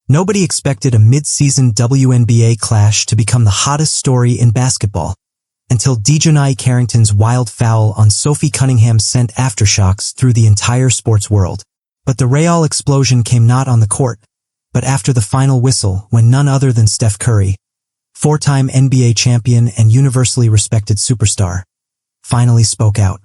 Nobody expected a mid-season WNBA clash to become the hottest story in basketball, until DiJonai Carrington's wild foul on Sophie Cunningham sent aftershocks through the entire sports world. But the Real explosion came not on the court, but after the final whistle, when none other than Steph Curry, four-time NBA champion and universally respected superstar, finally spoke out.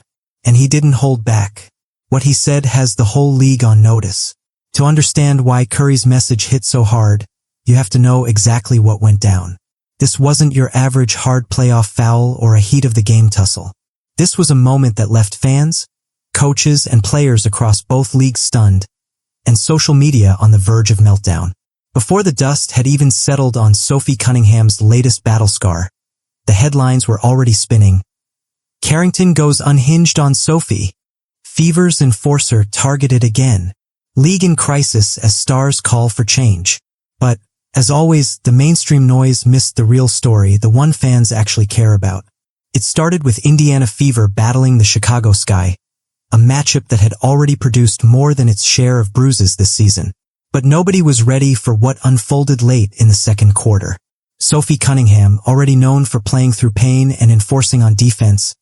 And he didn't hold back. What he said has the whole league on notice. To understand why Curry's message hit so hard, you have to know exactly what went down. This wasn't your average hard playoff foul or a heat-of-the-game tussle. This was a moment that left fans, coaches, and players across both leagues stunned, and social media on the verge of meltdown. Before the dust had even settled on Sophie Cunningham's latest battle scar, the headlines were already spinning. Carrington goes unhinged on Sophie. Fever's enforcer targeted again. League in crisis as stars call for change. But, as always, the mainstream noise missed the real story, the one fans actually care about. It started with Indiana Fever battling the Chicago Sky, a matchup that had already produced more than its share of bruises this season. But nobody was ready for what unfolded late in the second quarter. Sophie Cunningham, already known for playing through pain and enforcing on defense,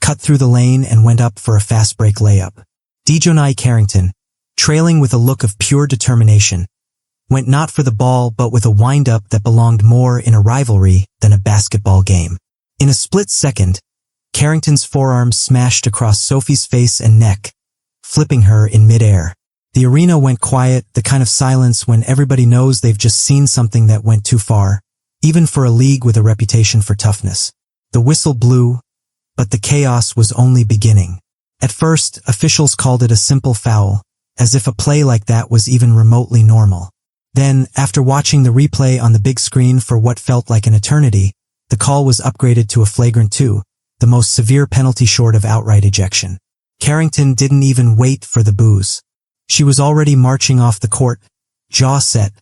cut through the lane and went up for a fast break layup. DiJonai Carrington, trailing with a look of pure determination, went not for the ball but with a wind-up that belonged more in a rivalry than a basketball game. In a split second, Carrington's forearm smashed across Sophie's face and neck, flipping her in midair. The arena went quiet, the kind of silence when everybody knows they've just seen something that went too far, even for a league with a reputation for toughness. The whistle blew, but the chaos was only beginning. At first, officials called it a simple foul, as if a play like that was even remotely normal. Then, after watching the replay on the big screen for what felt like an eternity, the call was upgraded to a flagrant 2, the most severe penalty short of outright ejection. Carrington didn't even wait for the boos. She was already marching off the court, jaw set,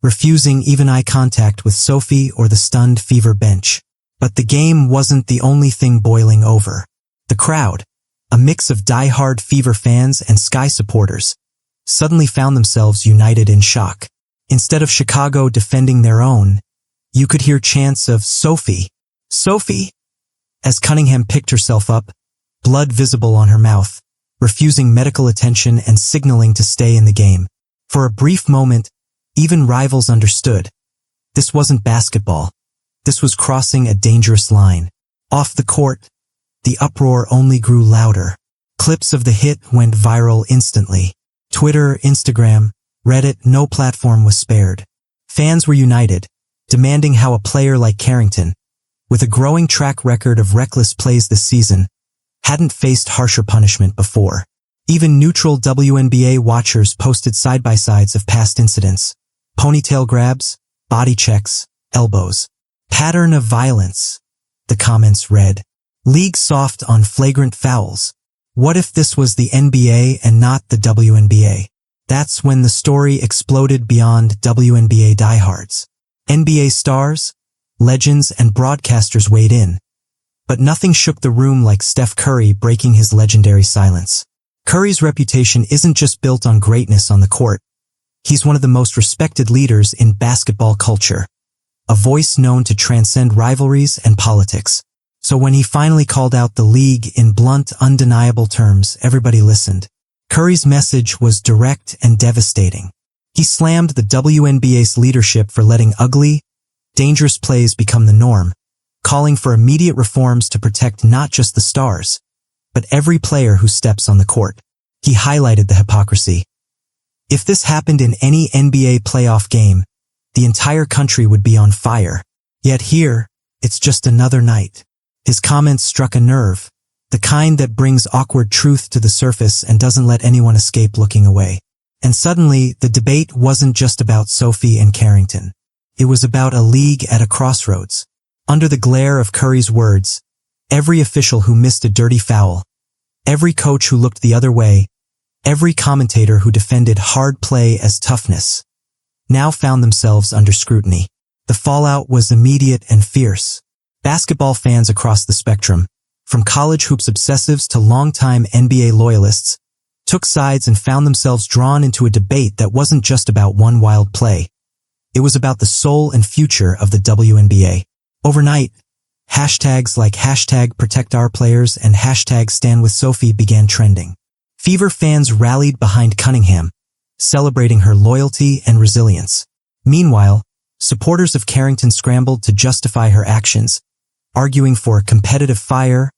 refusing even eye contact with Sophie or the stunned Fever bench. But the game wasn't the only thing boiling over. The crowd, a mix of die-hard Fever fans and Sky supporters, suddenly found themselves united in shock. Instead of Chicago defending their own, you could hear chants of "Sophie! Sophie!" as Cunningham picked herself up, blood visible on her mouth, refusing medical attention and signaling to stay in the game. For a brief moment, even rivals understood. This wasn't basketball. This was crossing a dangerous line. Off the court, the uproar only grew louder. Clips of the hit went viral instantly. Twitter, Instagram, Reddit, no platform was spared. Fans were united, demanding how a player like Carrington, with a growing track record of reckless plays this season, hadn't faced harsher punishment before. Even neutral WNBA watchers posted side-by-sides of past incidents. Ponytail grabs, body checks, elbows. Pattern of violence, the comments read. League soft on flagrant fouls. What if this was the NBA and not the WNBA? That's when the story exploded beyond WNBA diehards. NBA stars, legends, and broadcasters weighed in. But nothing shook the room like Steph Curry breaking his legendary silence. Curry's reputation isn't just built on greatness on the court. He's one of the most respected leaders in basketball culture. A voice known to transcend rivalries and politics. So when he finally called out the league in blunt, undeniable terms, everybody listened. Curry's message was direct and devastating. He slammed the WNBA's leadership for letting ugly, dangerous plays become the norm, calling for immediate reforms to protect not just the stars, but every player who steps on the court. He highlighted the hypocrisy. If this happened in any NBA playoff game, the entire country would be on fire. Yet here, it's just another night. His comments struck a nerve, the kind that brings awkward truth to the surface and doesn't let anyone escape looking away. And suddenly, the debate wasn't just about Sophie and Carrington. It was about a league at a crossroads. Under the glare of Curry's words, every official who missed a dirty foul, every coach who looked the other way, every commentator who defended hard play as toughness, now found themselves under scrutiny. The fallout was immediate and fierce. Basketball fans across the spectrum, from college hoops obsessives to longtime NBA loyalists, took sides and found themselves drawn into a debate that wasn't just about one wild play. It was about the soul and future of the WNBA. Overnight, hashtags like #ProtectOurPlayers and #StandWithSophie began trending. Fever fans rallied behind Cunningham, celebrating her loyalty and resilience. Meanwhile, supporters of Carrington scrambled to justify her actions, arguing for competitive fire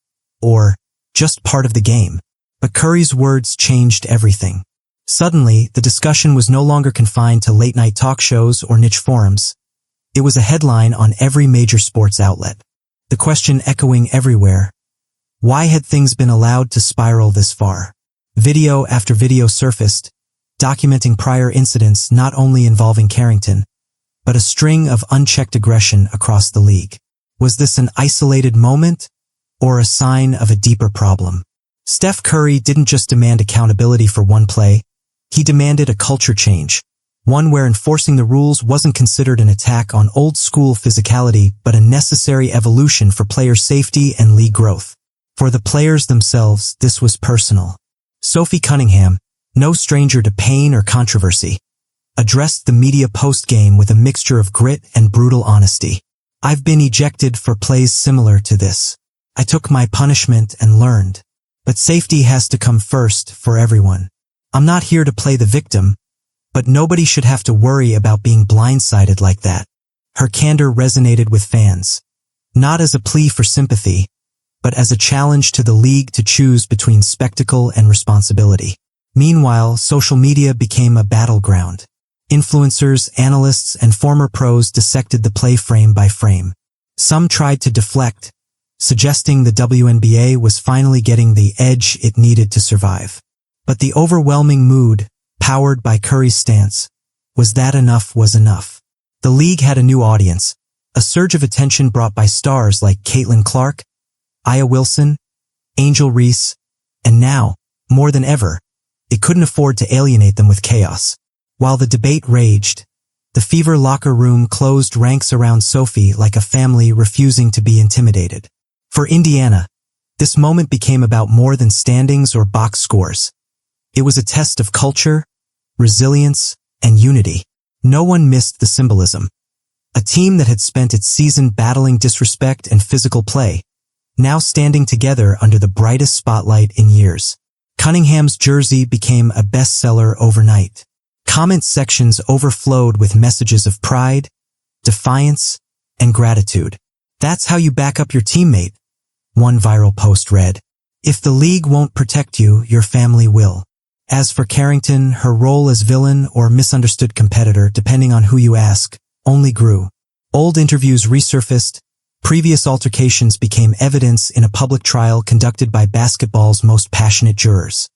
or just part of the game. But Curry's words changed everything. Suddenly, the discussion was no longer confined to late-night talk shows or niche forums. It was a headline on every major sports outlet. The question echoing everywhere: why had things been allowed to spiral this far? Video after video surfaced, documenting prior incidents not only involving Carrington, but a string of unchecked aggression across the league. Was this an isolated moment, or a sign of a deeper problem? Steph Curry didn't just demand accountability for one play, he demanded a culture change, one where enforcing the rules wasn't considered an attack on old-school physicality but a necessary evolution for player safety and league growth. For the players themselves, this was personal. Sophie Cunningham, no stranger to pain or controversy, addressed the media post-game with a mixture of grit and brutal honesty. "I've been ejected for plays similar to this. I took my punishment and learned. But safety has to come first for everyone. I'm not here to play the victim, but nobody should have to worry about being blindsided like that." Her candor resonated with fans, not as a plea for sympathy, but as a challenge to the league to choose between spectacle and responsibility. Meanwhile, social media became a battleground. Influencers, analysts, and former pros dissected the play frame by frame. Some tried to deflect, suggesting the WNBA was finally getting the edge it needed to survive. But the overwhelming mood, powered by Curry's stance, was that enough was enough. The league had a new audience, a surge of attention brought by stars like Caitlin Clark, Aya Wilson, Angel Reese, and now, more than ever, it couldn't afford to alienate them with chaos. While the debate raged, the Fever locker room closed ranks around Sophie like a family refusing to be intimidated. For Indiana, this moment became about more than standings or box scores. It was a test of culture, resilience, and unity. No one missed the symbolism. A team that had spent its season battling disrespect and physical play, now standing together under the brightest spotlight in years. Cunningham's jersey became a bestseller overnight. Comment sections overflowed with messages of pride, defiance, and gratitude. "That's how you back up your teammate," one viral post read. "If the league won't protect you, your family will." As for Carrington, her role as villain or misunderstood competitor, depending on who you ask, only grew. Old interviews resurfaced, previous altercations became evidence in a public trial conducted by basketball's most passionate jurors,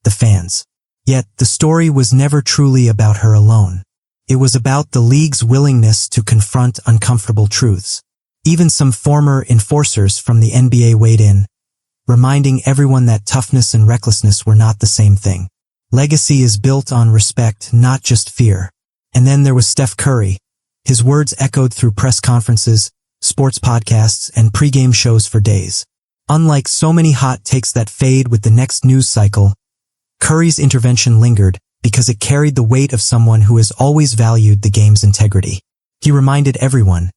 the fans. Yet, the story was never truly about her alone. It was about the league's willingness to confront uncomfortable truths. Even some former enforcers from the NBA weighed in, reminding everyone that toughness and recklessness were not the same thing. Legacy is built on respect, not just fear. And then there was Steph Curry. His words echoed through press conferences, sports podcasts, and pregame shows for days. Unlike so many hot takes that fade with the next news cycle, Curry's intervention lingered because it carried the weight of someone who has always valued the game's integrity. He reminded everyone,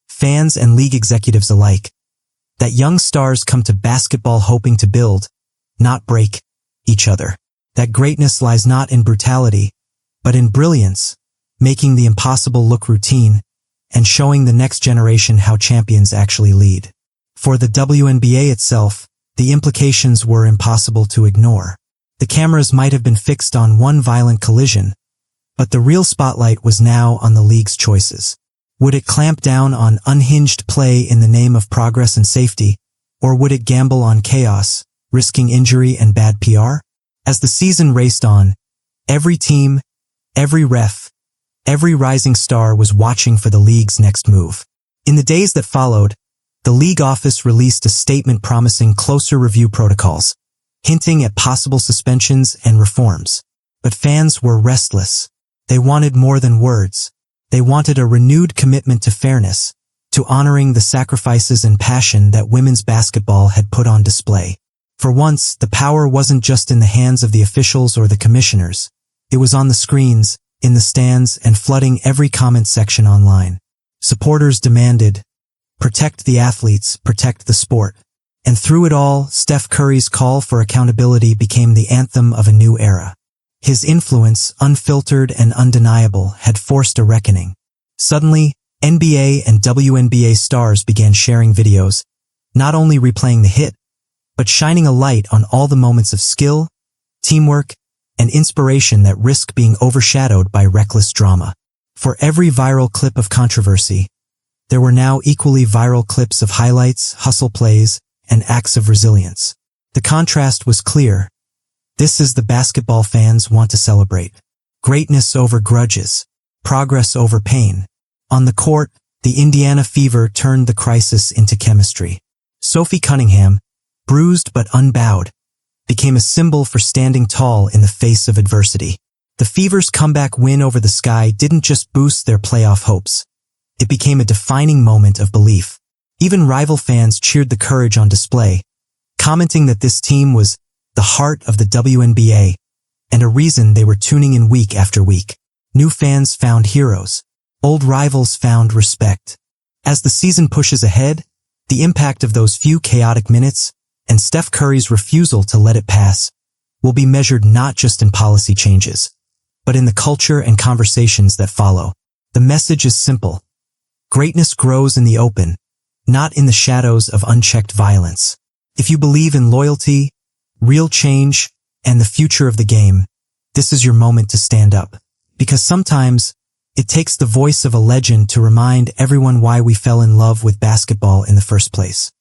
fans and league executives alike, that young stars come to basketball hoping to build, not break, each other. That greatness lies not in brutality, but in brilliance, making the impossible look routine, and showing the next generation how champions actually lead. For the WNBA itself, the implications were impossible to ignore. The cameras might have been fixed on one violent collision, but the real spotlight was now on the league's choices. Would it clamp down on unhinged play in the name of progress and safety, or would it gamble on chaos, risking injury and bad PR? As the season raced on, every team, every ref, every rising star was watching for the league's next move. In the days that followed, the league office released a statement promising closer review protocols, hinting at possible suspensions and reforms. But fans were restless. They wanted more than words. They wanted a renewed commitment to fairness, to honoring the sacrifices and passion that women's basketball had put on display. For once, the power wasn't just in the hands of the officials or the commissioners. It was on the screens, in the stands and flooding every comment section online. Supporters demanded, "Protect the athletes, protect the sport." And through it all, Steph Curry's call for accountability became the anthem of a new era. His influence, unfiltered and undeniable, had forced a reckoning. Suddenly, NBA and WNBA stars began sharing videos, not only replaying the hit, but shining a light on all the moments of skill, teamwork, and inspiration that risk being overshadowed by reckless drama. For every viral clip of controversy, there were now equally viral clips of highlights, hustle plays, and acts of resilience. The contrast was clear. This is the basketball fans want to celebrate. Greatness over grudges. Progress over pain. On the court, the Indiana Fever turned the crisis into chemistry. Sophie Cunningham, bruised but unbowed, became a symbol for standing tall in the face of adversity. The Fever's comeback win over the Sky didn't just boost their playoff hopes. It became a defining moment of belief. Even rival fans cheered the courage on display, commenting that this team was the heart of the WNBA and a reason they were tuning in week after week. New fans found heroes. Old rivals found respect. As the season pushes ahead, the impact of those few chaotic minutes and Steph Curry's refusal to let it pass will be measured not just in policy changes, but in the culture and conversations that follow. The message is simple. Greatness grows in the open, not in the shadows of unchecked violence. If you believe in loyalty, real change, and the future of the game, this is your moment to stand up. Because sometimes, it takes the voice of a legend to remind everyone why we fell in love with basketball in the first place.